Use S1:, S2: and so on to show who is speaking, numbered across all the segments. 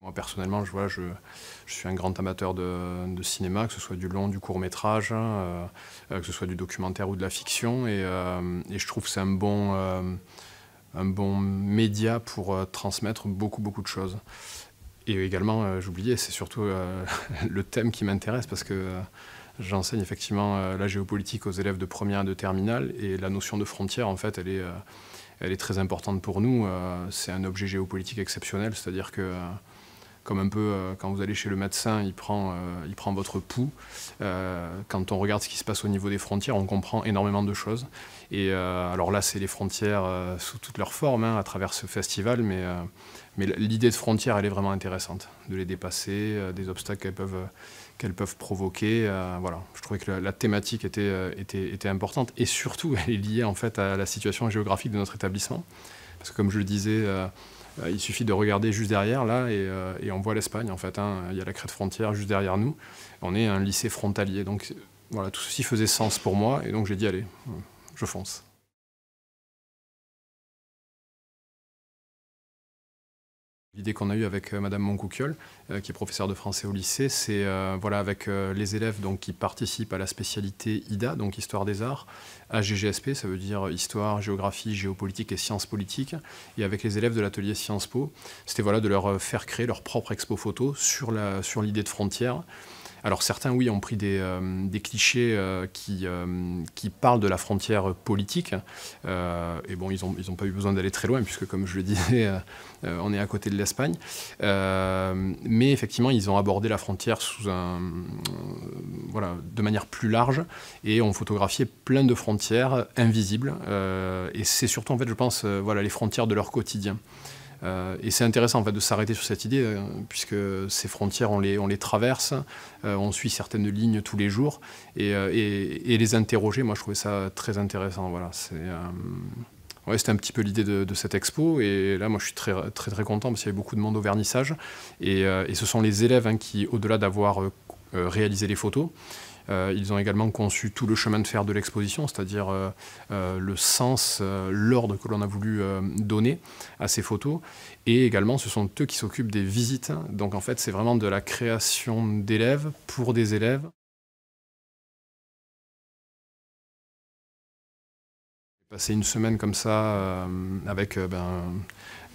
S1: Moi, personnellement, je suis un grand amateur de cinéma, que ce soit du long, du court-métrage, que ce soit du documentaire ou de la fiction. Et je trouve que c'est un bon média pour transmettre beaucoup de choses. Et également, j'oubliais, c'est surtout le thème qui m'intéresse parce que j'enseigne effectivement la géopolitique aux élèves de première et de terminale. Et la notion de frontière, en fait, elle est très importante pour nous. C'est un objet géopolitique exceptionnel, c'est-à-dire que comme un peu quand vous allez chez le médecin, il prend votre pouls. Quand on regarde ce qui se passe au niveau des frontières, on comprend énormément de choses. Et alors là, c'est les frontières sous toutes leurs formes, à travers ce festival, mais l'idée de frontière, elle est vraiment intéressante, de les dépasser, des obstacles qu'elles peuvent provoquer. Voilà. Je trouvais que la thématique était importante, et surtout, elle est liée en fait à la situation géographique de notre établissement. Parce que comme je le disais, il suffit de regarder juste derrière, là, et on voit l'Espagne, en fait. Il y a la crête frontière juste derrière nous. On est un lycée frontalier. Donc voilà, tout ceci faisait sens pour moi, et donc j'ai dit, allez, je fonce. L'idée qu'on a eue avec Madame Moncouquiol, qui est professeure de français au lycée, c'est voilà, avec les élèves donc, qui participent à la spécialité IDA, donc Histoire des Arts, AGGSP, ça veut dire Histoire, Géographie, Géopolitique et Sciences Politiques, et avec les élèves de l'atelier Sciences Po, c'était voilà, de leur faire créer leur propre expo photo sur l'idée de frontière. Alors certains, oui, ont pris des clichés qui parlent de la frontière politique. Et bon, ils ont pas eu besoin d'aller très loin, puisque comme je le disais, on est à côté de l'Espagne. Mais effectivement, ils ont abordé la frontière voilà, de manière plus large, et ont photographié plein de frontières invisibles. Et c'est surtout, en fait, je pense, voilà, les frontières de leur quotidien. Et c'est intéressant en fait, de s'arrêter sur cette idée, puisque ces frontières, on les traverse, on suit certaines lignes tous les jours, et les interroger, moi je trouvais ça très intéressant. Voilà, ouais, c'était un petit peu l'idée de cette expo, et là moi je suis très content, parce qu'il y avait beaucoup de monde au vernissage, et ce sont les élèves qui, au-delà d'avoir réalisé les photos, ils ont également conçu tout le chemin de fer de l'exposition, c'est-à-dire le sens, l'ordre que l'on a voulu donner à ces photos. Et également, ce sont eux qui s'occupent des visites. Donc en fait, c'est vraiment de la création d'élèves pour des élèves. J'ai passé une semaine comme ça avec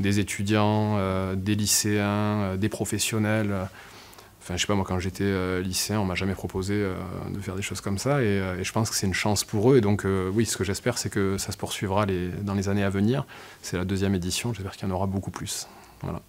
S1: des étudiants, des lycéens, des professionnels. Enfin, je sais pas, moi, quand j'étais lycéen, on m'a jamais proposé de faire des choses comme ça, et je pense que c'est une chance pour eux. Et donc, oui, ce que j'espère, c'est que ça se poursuivra dans les années à venir. C'est la 2e édition, j'espère qu'il y en aura beaucoup plus. Voilà.